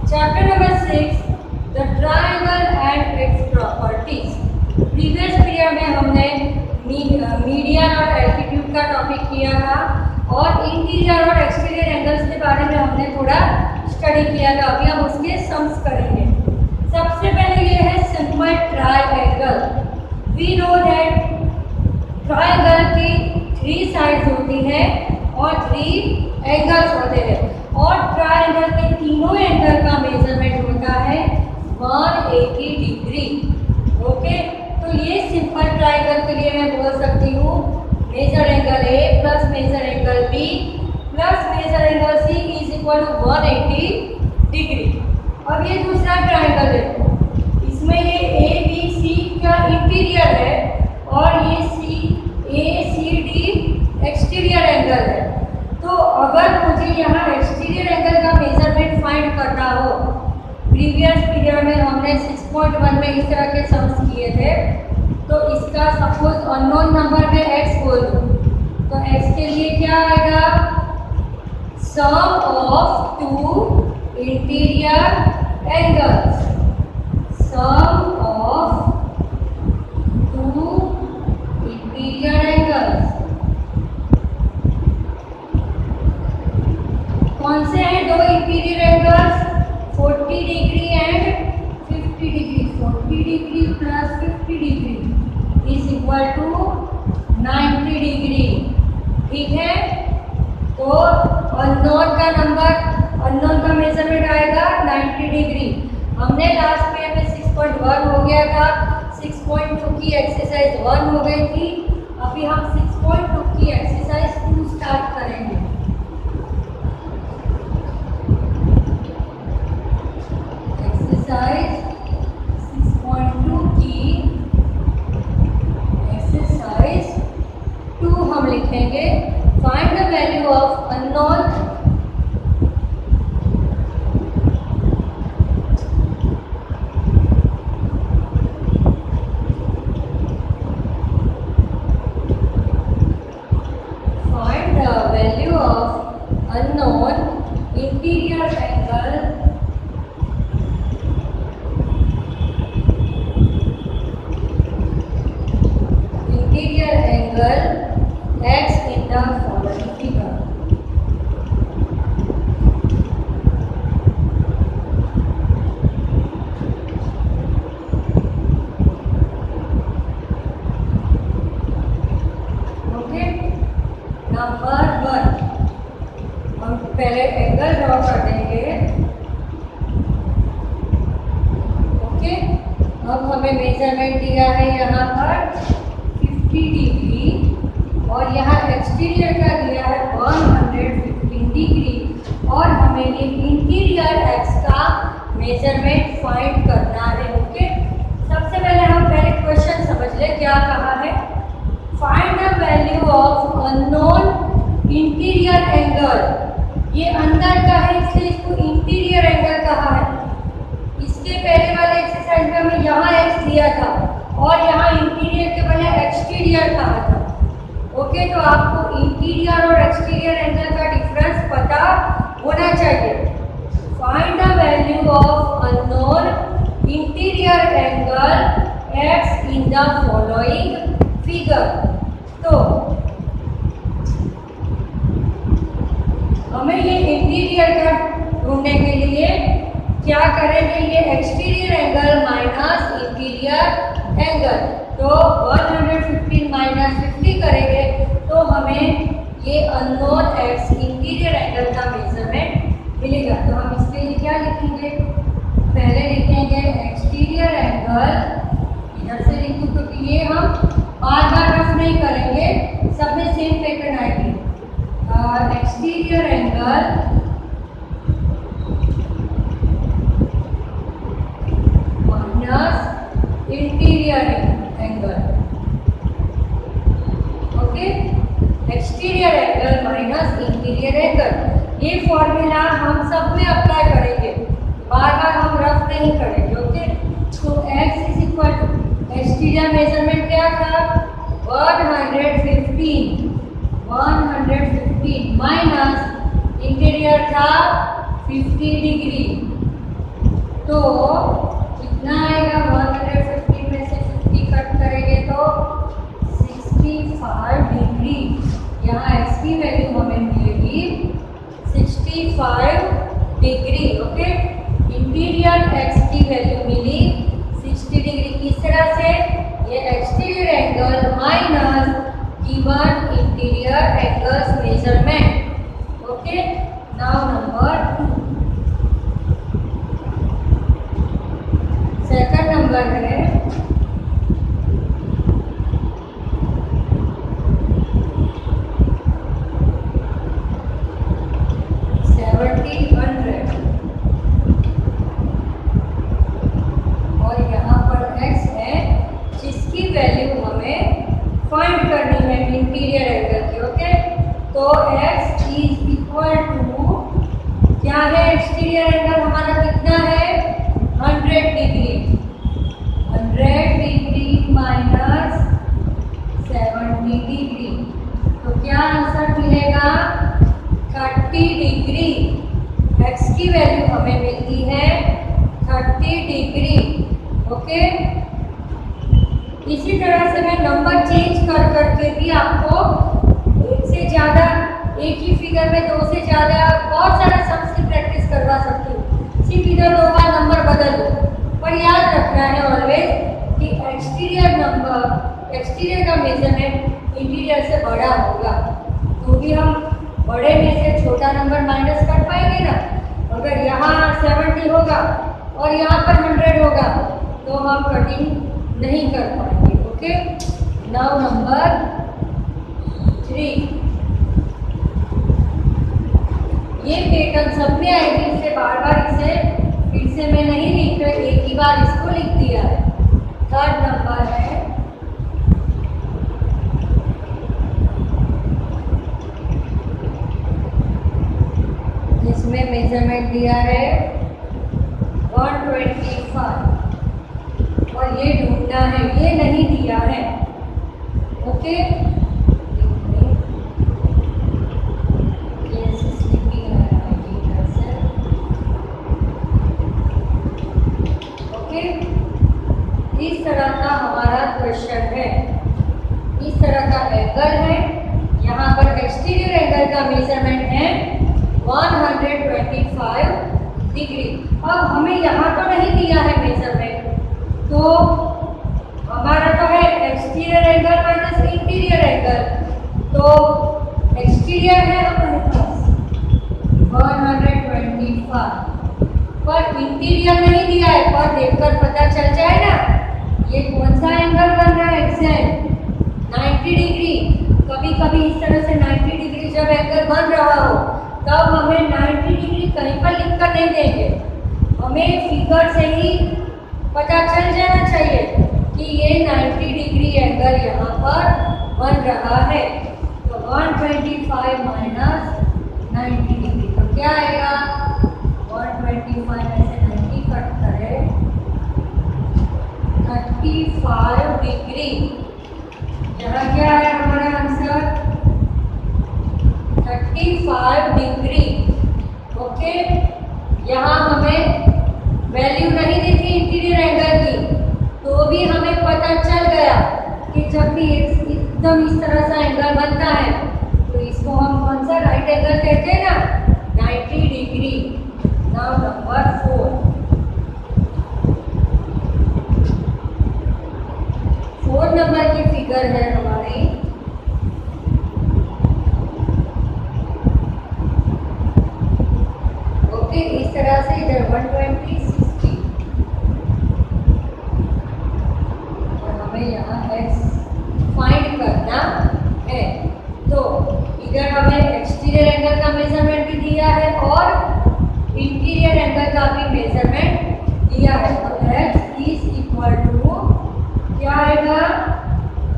Chapter number 6, the triangle and its properties. Previous period में हमने median और altitude का टॉपिक किया था और इंटीरियर और एक्सटीरियर एंगल्स के बारे में हमने थोड़ा स्टडी किया था। अभी हम उसके सम्स करेंगे। सबसे पहले ये है simple triangle. We know that triangle की 3 साइड्स होती है और 3 एंगल्स होते हैं और ट्रायंगल के तीनों एंगल का मेजरमेंट होता है 180 डिग्री। ओके, तो ये सिंपल ट्रायंगल के लिए मैं बोल सकती हूँ major angle A plus major angle B plus major angle C is equal to 180 degree. अब ये दूसरा ट्रायंगल है, इसमें ये ए बी सी का इंटीरियर है और ये ए सी डी एक्सटीरियर एंगल है। तो अगर मुझे यहाँ एक्सटीरियर एंगल का मेजरमेंट फाइंड करना हो, प्रीवियस पीरियड में हमने 6.1 में इस तरह के सम्स किए थे, तो इसका सपोज अननोन नंबर में x बोल दूँ तो x के लिए क्या आएगा, sum of 2 interior angles, sum of 2 interior angles. कौन से हैं 2 interior angles, 40 degree and 50 degree. 40 degree plus 50 degree is equal to 90 degree. ठीक है, तो अननोन का नंबर, अननोन का मेजरमेंट आएगा 90 डिग्री। हमने लास्ट पेज में 6.1 हो गया था, 6.2 की एक्सरसाइज 1 हो गई थी। अभी हम 6.2 की एक्सरसाइज 2 स्टार्ट करेंगे। एक्सरसाइज 6.2 की एक्सरसाइज 2 हम लिखेंगे, find the value of unknown interior angle x in the following figure। Okay, number 1 हम पहले एंगल ड्रॉ कर देंगे। ओके, अब हमें मेजरमेंट दिया है यहाँ पर 50 डिग्री और यहाँ एक्सटीरियर का दिया है 115 डिग्री और हमें ये इंटीरियर एक्स का मेजरमेंट फाइंड करना है। ओके, सबसे पहले हम पहले क्वेश्चन समझ ले क्या कहा है। Find the value of unknown interior angle. ये अंदर का है इसलिए इसको इंटीरियर एंगल कहा है। इसके पहले वाले एक्सरसाइज में हमें यहाँ एक्स दिया था और यहाँ इंटीरियर के पहले एक्सटीरियर कहा था। ओके, तो आपको इंटीरियर और एक्सटीरियर एंगल का डिफरेंस पता होना चाहिए। Find the value of unknown interior angle x in the following figure. तो हमें ये इंटीरियर का ढूंढने के लिए क्या करेंगे, ये exterior angle minus interior angle, तो 115 माइनस 50 करेंगे तो हमें ये अननोन एक्स इंटीरियर एंगल का मेजरमेंट मिलेगा। तो हम इसके लिए क्या लिखेंगे, पहले लिखेंगे एक्सटीरियर एंगल, इधर से लिखूँ क्योंकि ये हम बार बार रफ नहीं करेंगे, सब में सेम पैटर्न आएगी। Exterior angle minus interior angle. Okay, exterior angle minus interior angle, ये फॉर्मूला हम सब में अप्लाई करेंगे, बार बार हम रफ नहीं करेंगे। ओके, तो x is equal to exterior measurement क्या था 115 माइनस इंटीरियर था 50 डिग्री। तो कितना आएगा, 150 में से 50 कट करेंगे तो 65 डिग्री। यहाँ x की वैल्यू हमें मिलेगी 65 डिग्री। ओके, इंटीरियर x की वैल्यू मिली 60 डिग्री। किस तरह से, ये exterior angle minus given interior angles measurement. Okay, now number 2, second number है 70-100 और यहाँ पर x है जिसकी वैल्यू हमें फाइंड करनी है इंटीरियर एंगल की। ओके, तो x इज इक्वल टू क्या है, एक्सटीरियर एंगल हमारा कितना है 100 डिग्री। 100 डिग्री माइनस 70 डिग्री, तो क्या आंसर मिलेगा 30 डिग्री। x की वैल्यू हमें मिलती है 30 डिग्री। ओके, इसी तरह से मैं नंबर चेंज कर करके भी आपको एक से ज़्यादा, एक ही फिगर में 2 से ज़्यादा बहुत सारा सम्स की प्रैक्टिस करवा सकती हूँ। सिर्फ इधर 2 बार नंबर बदल दो, पर याद रखना है ऑलवेज कि एक्सटीरियर का मेजरमेंट इंटीरियर से बड़ा होगा, तो भी हम बड़े में से छोटा नंबर माइनस कर पाएंगे ना। अगर यहाँ 70 होगा और यहाँ पर 100 होगा तो हम कटिंग नहीं कर पाएंगे। ओके, नाउ नंबर 3, ये पैटर्न सब में आएगी, इससे बार बार इसे फिर से मैं नहीं लिख रही, एक ही बार इसको लिख दिया है। थर्ड नंबर है इसमें मेजरमेंट दिया है 125 और ये ढूंढना है, ये नहीं दिया है। ओके, इस तरह का हमारा क्वेश्चन है, इस तरह का एंगल है। यहाँ पर एक्सटीरियर एंगल का मेजरमेंट है 125 डिग्री। अब हमें यहाँ तो नहीं दिया है मेजरमेंट, तो हमारा तो है exterior angle minus interior angle, तो एक्सटीरियर है हमारे पास 125, पर इंटीरियर नहीं दिया है। पर देखकर पता चल जाए ना ये कौन सा एंगल बन रहा है, एग्जैक्ट 90 डिग्री। कभी कभी इस तरह से 90 डिग्री जब एंगल बन रहा हो तब हमें 90 डिग्री कहीं पर लिखकर नहीं देंगे, हमें फिगर से ही पता चल जाना चाहिए कि ये 90 डिग्री एंगल यहाँ पर बन रहा है। तो 125 माइनस 90 डिग्री, तो क्या आएगा, 125 में से 90 कट करें 35 डिग्री। यहाँ क्या है हमारा आंसर 35 डिग्री। ओके, यहाँ हमें वैल्यू नहीं दी थी इंटीरियर एंगल की, तो भी हमें पता चल गया कि जब भी एकदम इस तरह सा एंगल बनता है तो इसको हम कौन सा राइट एंगल कहते हैं ना, 90 डिग्री। नाउ नंबर 4 नंबर की फिगर है हमारी, ओके, इस तरह से इधर 120 60 और हमें यहाँ x फाइंड करना है। तो इधर हमें एक्सटीरियर एंगल का मेजरमेंट भी दिया है और इंटीरियर एंगल का भी मेजरमेंट दिया है। तो x इज इक्वल टू क्या आएगा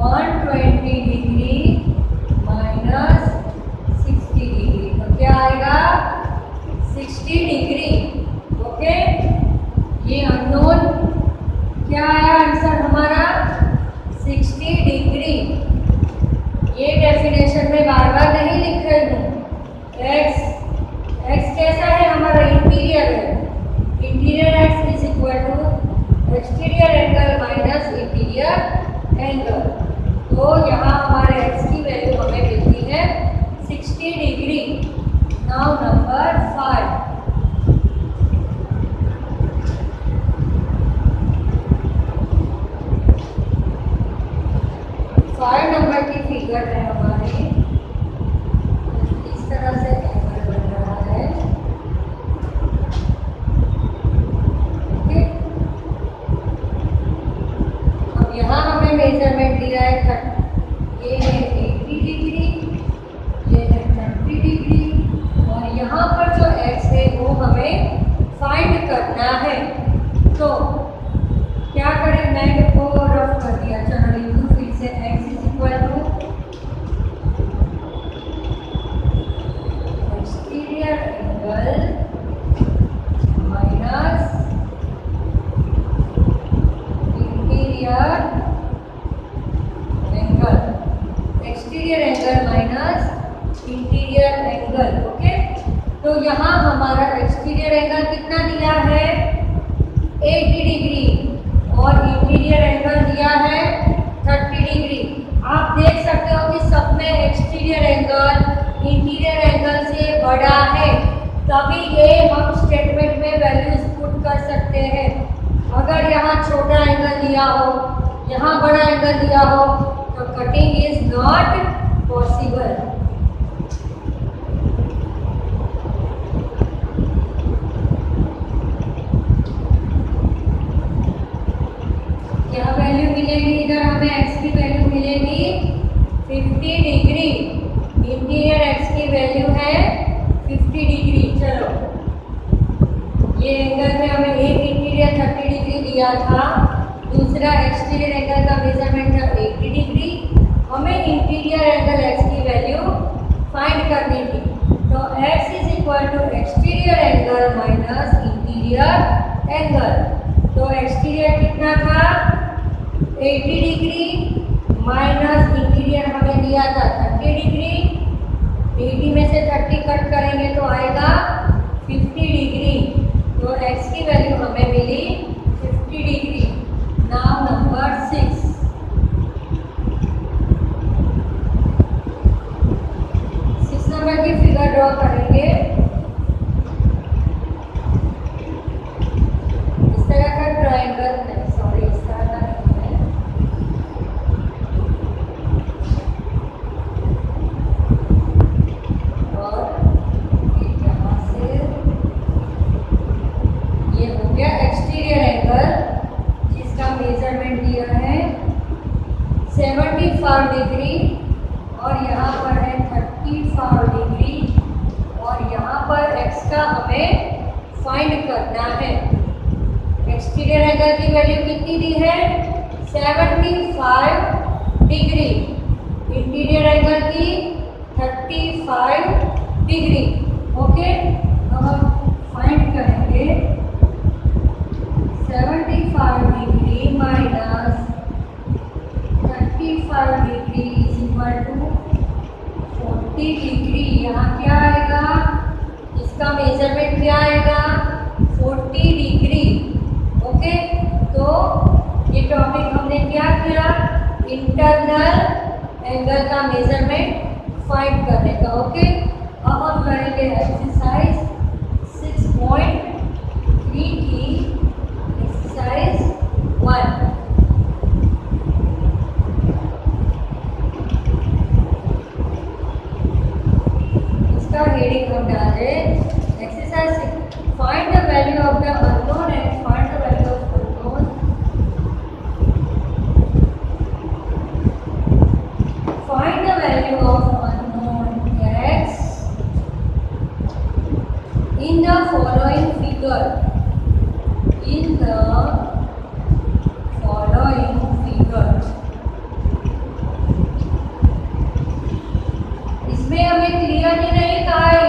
120 डिग्री माइनस 60 डिग्री, तो क्या आएगा 60 डिग्री। ओके, ये अननोन क्या आया आंसर हमारा 60 डिग्री। ये डेफिनेशन में बार बार नहीं लिख रही हूँ। x कैसा है हमारा इंटीरियर है, interior x is equal to exterior angle minus interior angle. तो यहाँ हमारे x की वैल्यू हमें मिलती है 60 डिग्री। नाउ नंबर 5, 5 नंबर की फिगर है हमारी, इस तरह से एंगल बन रहा है। ओके, अब यहाँ हमें मेजरमेंट दिया है, ये है 80 डिग्री, ये है 30 डिग्री, और यहाँ पर जो x है वो हमें फाइंड करना है। तो क्या करें, मैं को रफ कर दिया, चलो लिखूँ फिर से। x is equal to exterior angle minus interior angle, exterior angle minus interior angle. Okay, तो यहाँ हमारा एक्सटीरियर एंगल कितना दिया है 80 डिग्री और इंटीरियर एंगल दिया है 30 डिग्री। आप देख सकते हो कि सब में एक्सटीरियर एंगल इंटीरियर एंगल से बड़ा है, तभी ये हम स्टेटमेंट में वैल्यूज पुट कर सकते हैं। अगर यहाँ छोटा एंगल दिया हो, यहाँ बड़ा एंगल दिया हो, तो कटिंग इज नॉट पॉसिबल। क्या वैल्यू मिलेगी, इधर हमें x की वैल्यू मिलेगी 50 डिग्री, इंटीरियर x की वैल्यू है 50 डिग्री। चलो, ये एंगल में हमें एक इंटीरियर 30 डिग्री दिया था, दूसरा एक्सटीरियर एंगल का मेजरमेंट था 80 डिग्री। हमें इंटीरियर एंगल x की वैल्यू फाइंड करनी थी। तो x is equal to exterior angle minus interior angle. तो एक्सटीरियर कितना था 80 डिग्री माइनस इंटीरियर हमें दिया था 30 डिग्री। 80 में से 30 कट करेंगे तो आएगा 50 डिग्री। तो x की वैल्यू हमें मिली 50 डिग्री। नाउ नंबर 6, नंबर की फिगर ड्रॉ करेंगे। इस तरह का ट्रायंगल, सॉरी इस तरह का नहीं है, और यहाँ से ये हो गया एक्सटीरियर एंगल, जिसका मेजरमेंट दिया है 75 डिग्री, और यहाँ पर है 35 डिग्री, और यहाँ पर x का हमें फाइंड करना है। एक्सटीरियर एंगल की वैल्यू कितनी दी है 75 डिग्री, इंटीरियर एंगल की 35 डिग्री। ओके, तो हम फाइंड करेंगे 75 degree minus 35 degree is equal to 40 degree. यहाँ क्या आएगा, इसका मेजरमेंट क्या आएगा 40 डिग्री। ओके, तो ये टॉपिक हमने क्या किया, इंटरनल एंगल का मेजरमेंट फाइंड करने का। ओके, अब हम करेंगे एक्सरसाइज 6.3 की एक्सरसाइज 1। हेडिंग हम डाल रहे exercise, find the value of the unknown and find the value of unknown. Find the value of unknown x in the following figure. In the following figure, इसमें हमें clearly नहीं कहा है